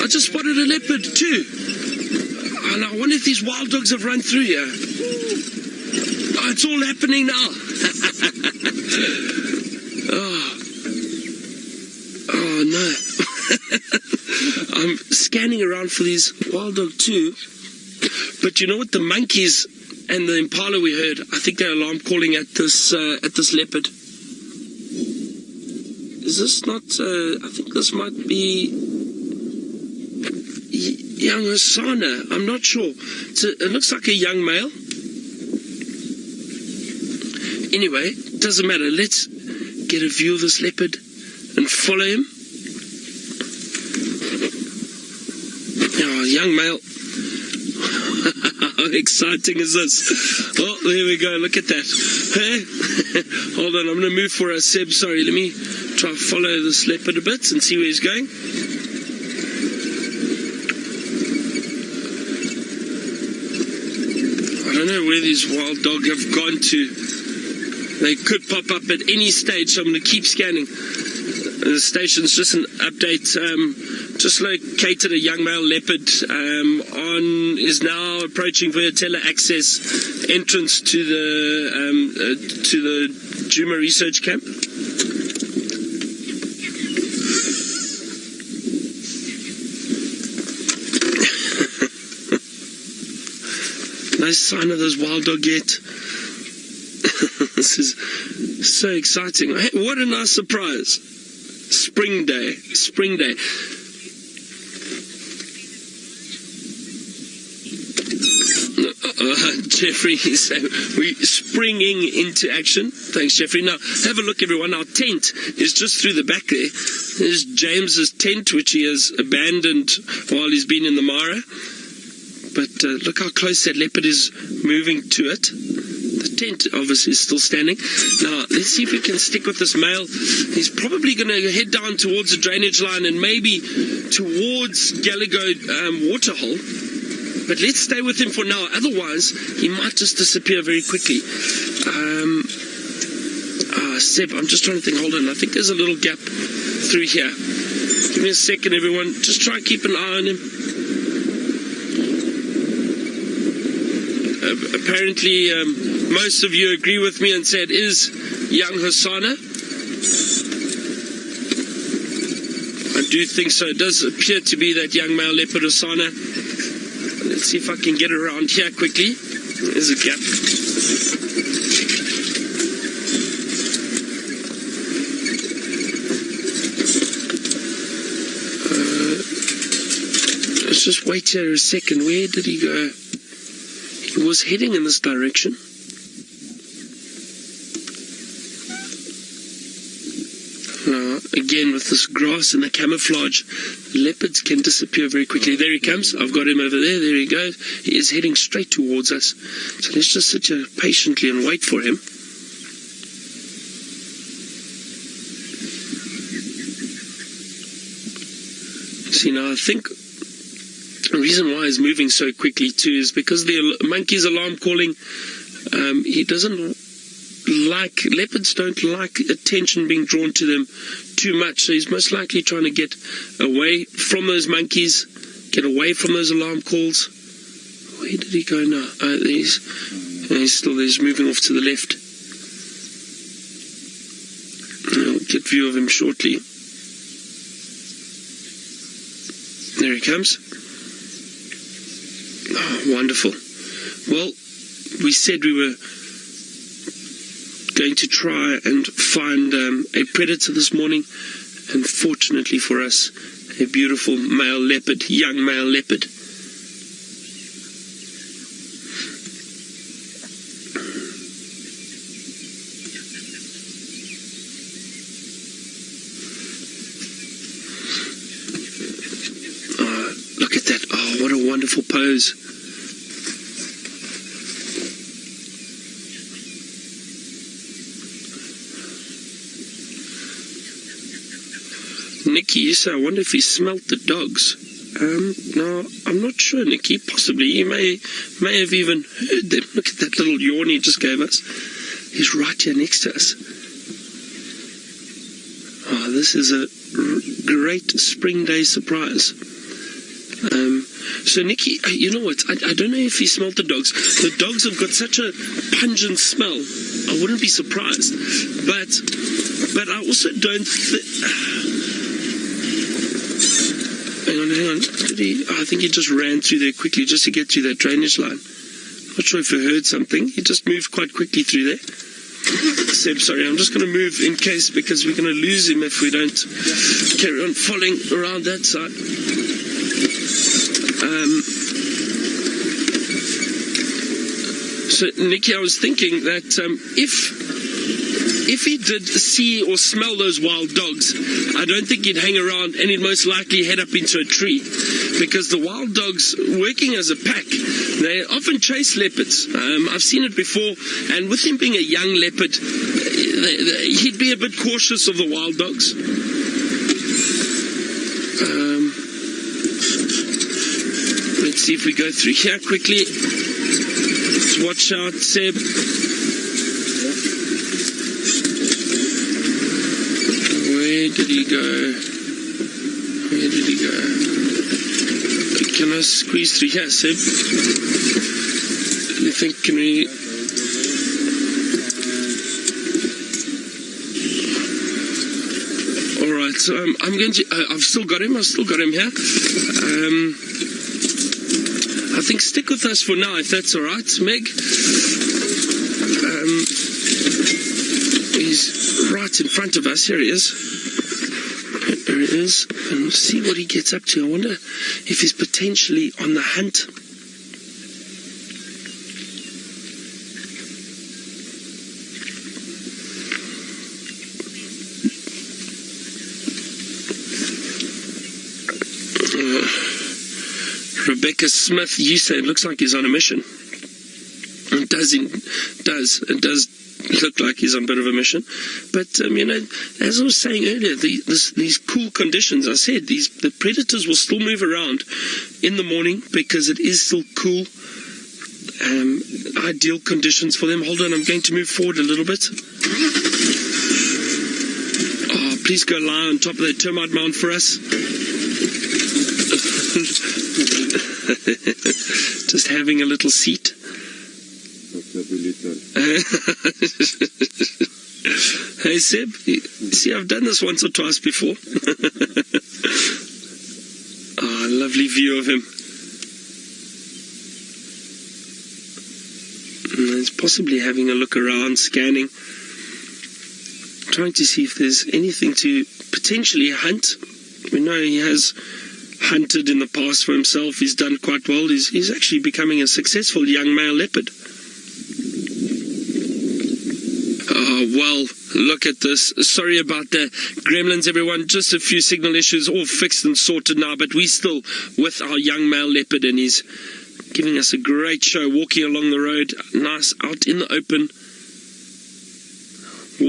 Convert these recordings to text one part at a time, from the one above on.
I just spotted a leopard too. And I wonder if these wild dogs have run through here. Oh, it's all happening now. Oh no. I'm scanning around for these wild dog too. But you know what? The monkeys and the impala we heard, I think they're alarm calling at this leopard. Is this not, I think this might be young Hosana. I'm not sure. It looks like a young male. Anyway, doesn't matter. Let's get a view of this leopard and follow him. Oh, young male. How exciting is this? Oh, there we go. Look at that. Hey? Hold on. I'm going to move for a Seb. Sorry. Let me try to follow this leopard a bit and see where he's going. I don't know where these wild dog have gone to. They could pop up at any stage, so I'm going to keep scanning. The station's just an update. Just located a young male leopard. Is now approaching Vertella access entrance to the Djuma research camp. No sign of this wild dog yet. This is so exciting. Hey, what a nice surprise. Spring day. Jeffrey, we're springing into action. Thanks, Jeffrey. Now, have a look, everyone. Our tent is just through the back there. There's James's tent, which he has abandoned while he's been in the Mara. But look how close that leopard is moving to it. The tent, obviously, is still standing. Now, let's see if we can stick with this male. He's probably going to head down towards the drainage line and maybe towards Gallagher waterhole. But let's stay with him for now. Otherwise, he might just disappear very quickly. Seb, I'm just trying to think. Hold on. I think there's a little gap through here. Give me a second, everyone. Just try and keep an eye on him. Apparently, most of you agree with me and say it is young Hosana. I do think so. It does appear to be that young male leopard Hosana. Let's see if I can get around here quickly. There's a gap. Let's just wait here a second. Where did he go? He was heading in this direction. Again, with this grass and the camouflage, leopards can disappear very quickly. There he comes. I've got him over there. There he goes. He is heading straight towards us. So let's just sit here patiently and wait for him. See, now I think the reason why he's moving so quickly too is because the monkey's alarm calling. He doesn't like, leopards don't like attention being drawn to them too much, so he's most likely trying to get away from those monkeys, get away from those alarm calls. Where did he go now? He's still there. He's moving off to the left. I'll get view of him shortly. There he comes. Oh, wonderful. Well, we said we were going to try and find a predator this morning, and fortunately for us, a beautiful male leopard, young male leopard. Oh, look at that. Oh, what a wonderful pose. Nikki, you say, I wonder if he smelt the dogs. No, I'm not sure, Nikki. Possibly. He may have even heard them. Look at that little yawn he just gave us. He's right here next to us. Oh, this is a great spring day surprise. So Nikki, you know what? I don't know if he smelled the dogs. The dogs have got such a pungent smell. I wouldn't be surprised. But I also don't. Hang on. I think he just ran through there quickly just to get to that drainage line. Not sure if you heard something. He just moved quite quickly through there. Seb, sorry, I'm just going to move in case, because we're going to lose him if we don't carry on following around that side. So, Nikki, I was thinking that if he did see or smell those wild dogs, I don't think he'd hang around, and he'd most likely head up into a tree, because the wild dogs, working as a pack, they often chase leopards. I've seen it before, and with him being a young leopard, he'd be a bit cautious of the wild dogs. Let's see if we go through here quickly. Let's watch out, Seb. Where did he go? Can I squeeze through here, Seb? You think, can we... Alright, so I'm going to... I've still got him here. I think stick with us for now, if that's alright, Meg. He's right in front of us. Here he is. There he is. And we'll see what he gets up to. I wonder if he's potentially on the hunt. Rebecca Smith, you say it looks like he's on a mission. It does look like he's on a bit of a mission. But, as I was saying earlier, these cool conditions, I said, the predators will still move around in the morning because it is still cool. Ideal conditions for them. Hold on, I'm going to move forward a little bit. Oh, please go lie on top of that termite mound for us. Just having a little seat. Hey Seb, see, I've done this once or twice before. Oh, lovely view of him. And he's possibly having a look around, scanning, trying to see if there's anything to potentially hunt. We know he has hunted in the past for himself. He's done quite well. He's actually becoming a successful young male leopard. Oh, well, look at this. Sorry about the gremlins, everyone. Just a few signal issues, all fixed and sorted now, but we're still with our young male leopard, and he's giving us a great show, walking along the road, nice, out in the open.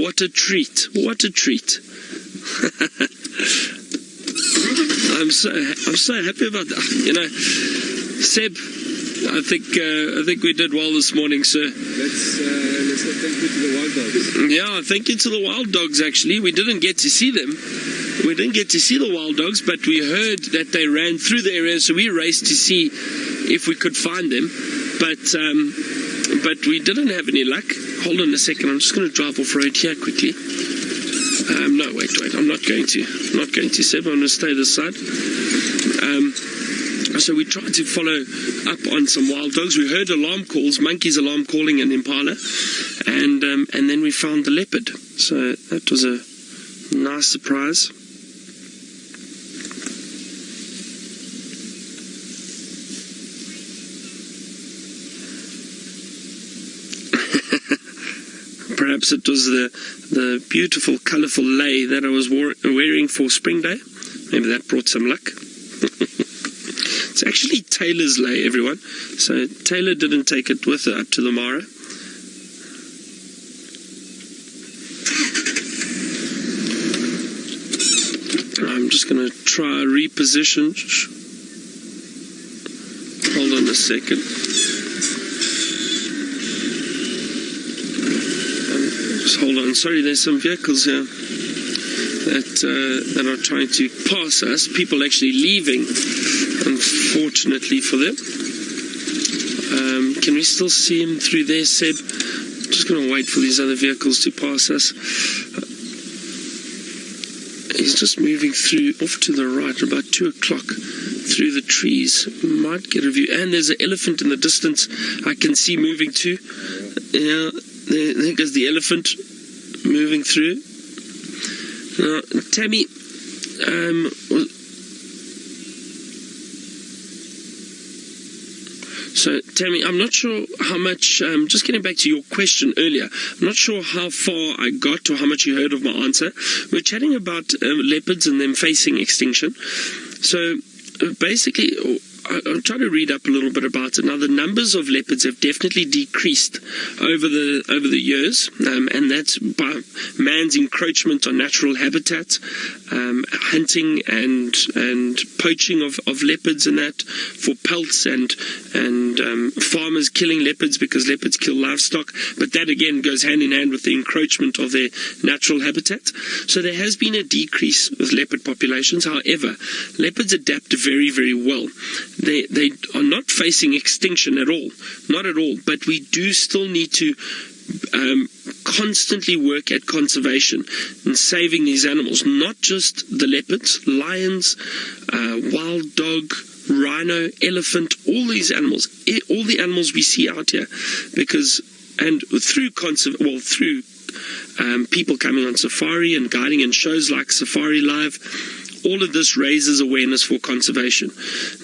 What a treat. What a treat. I'm so happy about that. Seb, I think we did well this morning, sir. Let's say thank you to the wild dogs. Yeah, thank you to the wild dogs, actually. We didn't get to see them. We didn't get to see the wild dogs, but we heard that they ran through the area, so we raced to see if we could find them. But we didn't have any luck. Hold on a second. I'm just going to drive off road here quickly. No, wait. I'm not going to, Seb. I'm going to stay this side. So we tried to follow up on some wild dogs. We heard alarm calls, monkeys alarm calling an impala, and then we found the leopard. So that was a nice surprise. Perhaps it was the beautiful, colourful lei that I was wearing for Spring Day. Maybe that brought some luck. It's actually Taylor's lei, everyone. So Taylor didn't take it with her up to the Mara. I'm just going to try reposition. Hold on a second. Just hold on. Sorry, there's some vehicles here. that are trying to pass us. People actually leaving, unfortunately for them. Can we still see him through there, Seb? Just going to wait for these other vehicles to pass us. He's just moving through off to the right, about 2 o'clock, through the trees. Might get a view. And there's an elephant in the distance I can see moving too. Yeah, there goes the elephant moving through. Now, Tammy, so Tammy, I'm not sure how much, just getting back to your question earlier, I'm not sure how far I got or how much you heard of my answer. We're chatting about leopards and them facing extinction. So basically, I'll try to read up a little bit about it. Now, the numbers of leopards have definitely decreased over the years, and that's by man's encroachment on natural habitat, hunting and poaching of leopards and that for pelts, and farmers killing leopards because leopards kill livestock. But that again goes hand in hand with the encroachment of their natural habitat. So there has been a decrease with leopard populations. However, leopards adapt very, very well. They are not facing extinction at all, not at all, but we do still need to constantly work at conservation and saving these animals, not just the leopards, lions, wild dog, rhino, elephant, all these animals, all the animals we see out here, because, and through people coming on safari and guiding in shows like Safari Live, all of this raises awareness for conservation.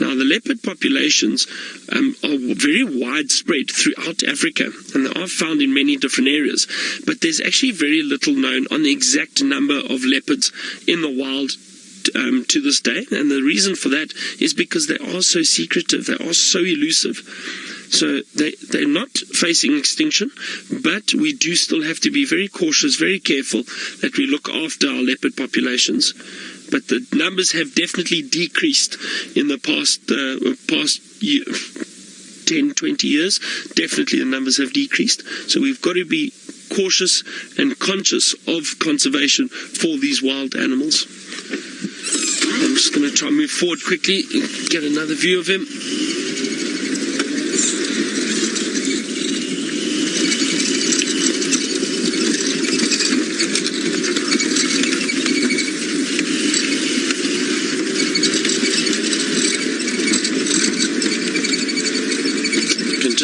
Now, the leopard populations are very widespread throughout Africa, and they are found in many different areas. But there's actually very little known on the exact number of leopards in the wild to this day. And the reason for that is because they are so secretive, they are so elusive. So they're not facing extinction, but we do still have to be very cautious, very careful that we look after our leopard populations. But the numbers have definitely decreased in the past year, 10, 20 years. Definitely the numbers have decreased. So we've got to be cautious and conscious of conservation for these wild animals. I'm just going to try and move forward quickly and get another view of him.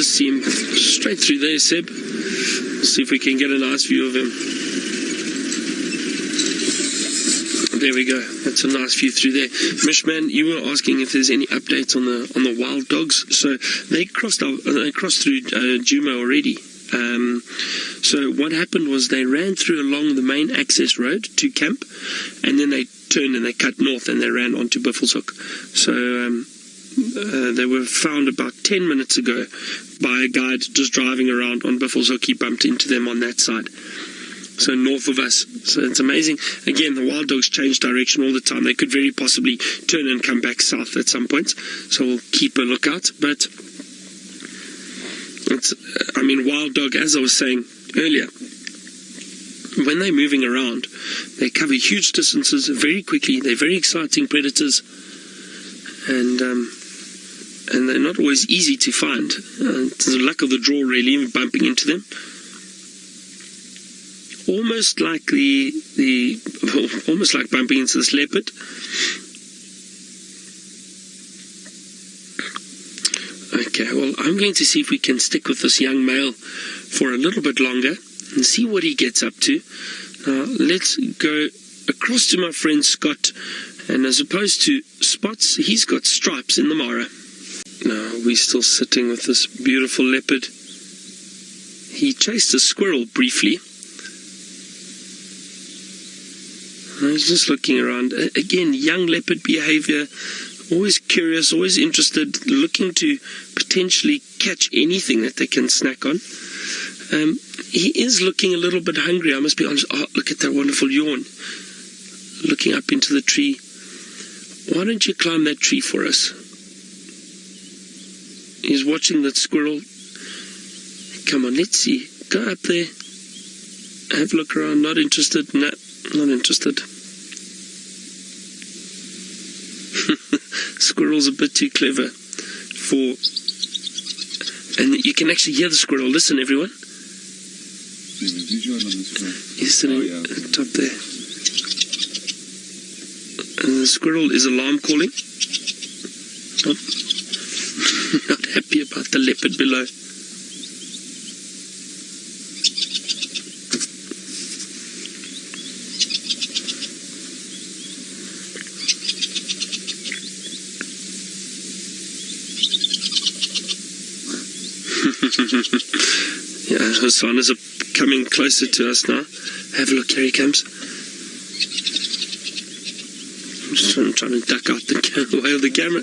See him straight through there, Seb. See if we can get a nice view of him. There we go. That's a nice view through there. Mishman, you were asking if there's any updates on the wild dogs. So they crossed through Djuma already. So what happened was they ran through along the main access road to camp, and then they turned and they cut north and they ran onto Buffelshoek. So they were found about 10 minutes ago by a guide just driving around on Buffelshoek. He bumped into them on that side, so north of us. So it's amazing. Again, the wild dogs change direction all the time. They could very possibly turn and come back south at some point, so we'll keep a lookout. But it's, wild dog, as I was saying earlier, when they're moving around, they cover huge distances very quickly. They're very exciting predators, and they're not always easy to find. It's the luck of the draw, really, bumping into them. Almost like almost like bumping into this leopard. Okay, well, I'm going to see if we can stick with this young male for a little bit longer and see what he gets up to. Now, let's go across to my friend Scott, and as opposed to spots, he's got stripes in the mara. Now, we're still sitting with this beautiful leopard. He chased a squirrel briefly. He's just looking around. Again, young leopard behavior, always curious, always interested, looking to potentially catch anything that they can snack on. He is looking a little bit hungry, I must be honest. Oh, look at that wonderful yawn. Looking up into the tree. Why don't you climb that tree for us? He's watching that squirrel. Come on, let's see. Go up there. Have a look around. Not interested. No, not interested. Squirrel's a bit too clever for... And you can actually hear the squirrel. Listen, everyone. He's sitting at the top there. And the squirrel is alarm calling. Not happy about the leopard below. Yeah, Hosana's coming closer to us now. Have a look, here he comes. I'm trying to duck out the camera.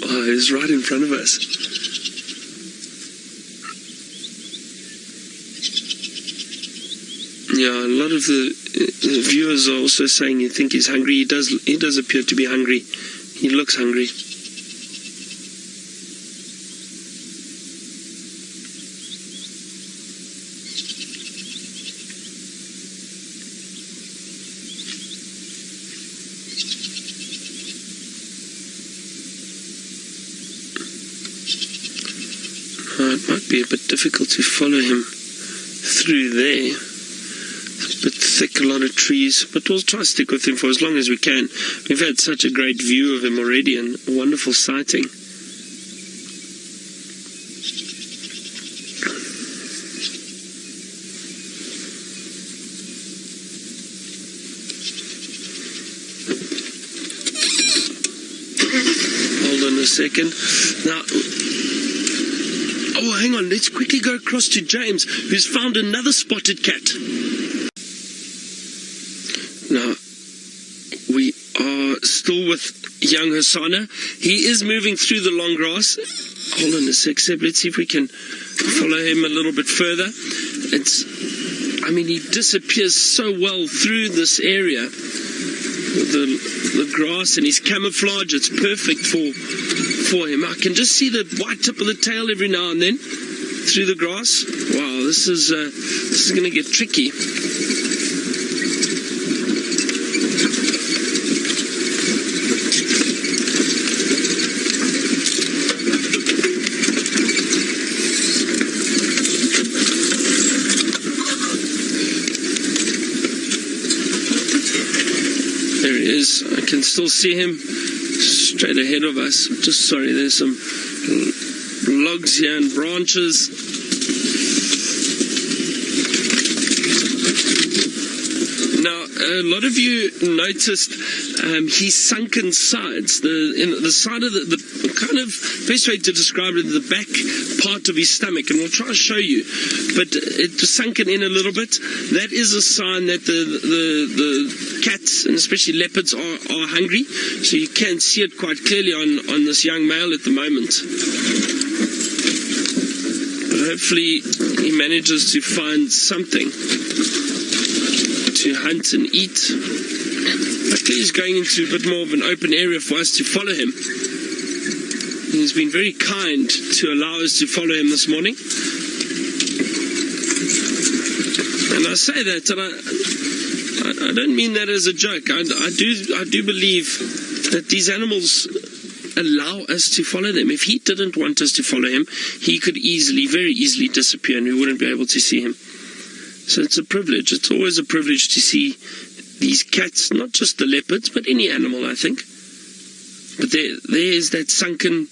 Oh, he's right in front of us. Yeah, a lot of the viewers are also saying you think he's hungry. He does appear to be hungry. He looks hungry. It might be a bit difficult to follow him through there. It's a bit thick, a lot of trees, but we'll try to stick with him for as long as we can. We've had such a great view of him already and a wonderful sighting. Hold on a second. Now, oh, hang on, let's quickly go across to James, who's found another spotted cat. Now, we are still with young Hosana. He is moving through the long grass. Hold on a sec, Seb, let's see if we can follow him a little bit further. He disappears so well through this area. The grass and his camouflage, it's perfect for him. I can just see the white tip of the tail every now and then through the grass. Wow, this is going to get tricky. There he is. I can still see him straight ahead of us. Just sorry, there's some logs here and branches. Now, a lot of you noticed his sunken sides. The side of the kind of best way to describe it, the back part of his stomach, and we'll try to show you. But it's sunken in a little bit. That is a sign that the cats, and especially leopards, are hungry. So you can see it quite clearly on this young male at the moment. But hopefully he manages to find something to hunt and eat. Luckily he's going into a bit more of an open area for us to follow him. He's been very kind to allow us to follow him this morning. And I say that, and I don't mean that as a joke. I do believe that these animals allow us to follow them. If he didn't want us to follow him, he could very easily disappear and we wouldn't be able to see him. So it's a privilege. It's always a privilege to see these cats, not just the leopards, but any animal, I think. But there's that sunken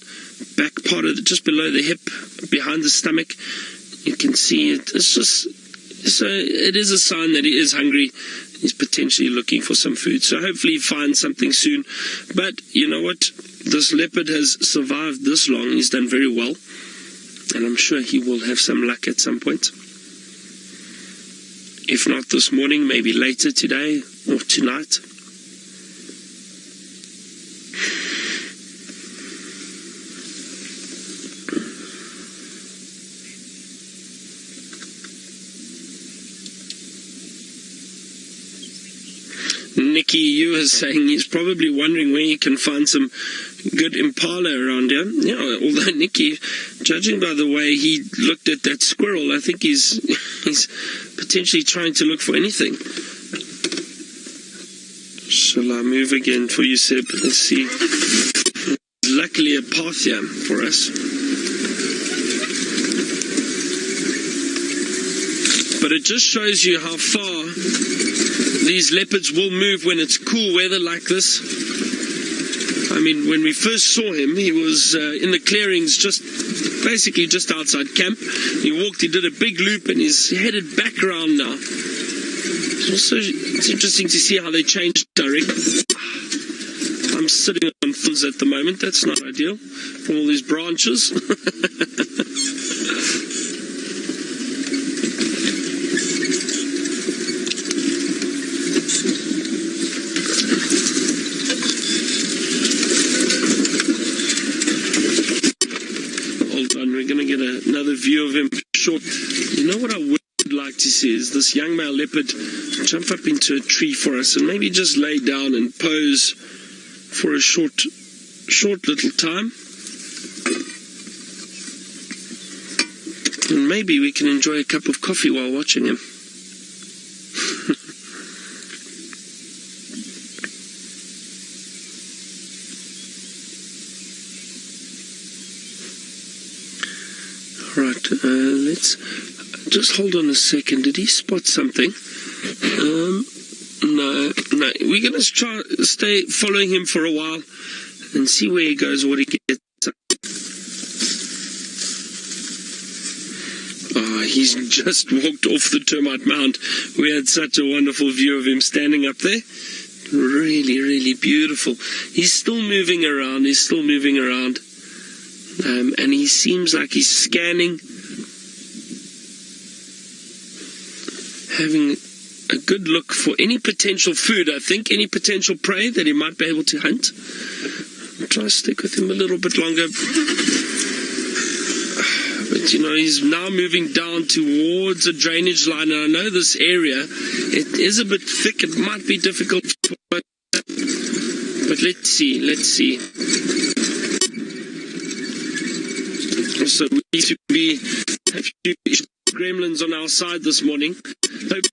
back part of just below the hip, behind the stomach. You can see it. It is a sign that he is hungry. He's potentially looking for some food. So hopefully he finds something soon. But you know what? This leopard has survived this long. He's done very well. And I'm sure he will have some luck at some point. If not this morning, maybe later today or tonight. Nikki, you were saying he's probably wondering where he can find some good impala around here. Yeah, although Nikki, judging by the way he looked at that squirrel, I think he's potentially trying to look for anything. Shall I move again for you, Seb? Let's see. Luckily a path here for us. But it just shows you how far these leopards will move when it's cool weather like this. I mean, when we first saw him, he was in the clearings basically just outside camp. He did a big loop, and he's headed back around now. It's interesting to see how they change direction. I'm sitting on thorns at the moment. That's not ideal from all these branches. Hold on, we're going to get another view of him short. You know what I would like to see is this young male leopard jump up into a tree for us and maybe just lay down and pose for a short little time. And maybe we can enjoy a cup of coffee while watching him. Right, let's just hold on a second. Did he spot something? No. We're going to stay following him for a while and see where he goes, what he gets. Oh, he's just walked off the termite mound. We had such a wonderful view of him standing up there. Really, really beautiful. He's still moving around. And he seems like he's scanning, having a good look for any potential food, I think, any potential prey that he might be able to hunt. I'll try to stick with him a little bit longer. But, he's now moving down towards a drainage line, and I know this area, it is a bit thick. It might be difficult, but let's see. So we used to be a few gremlins on our side this morning. Hope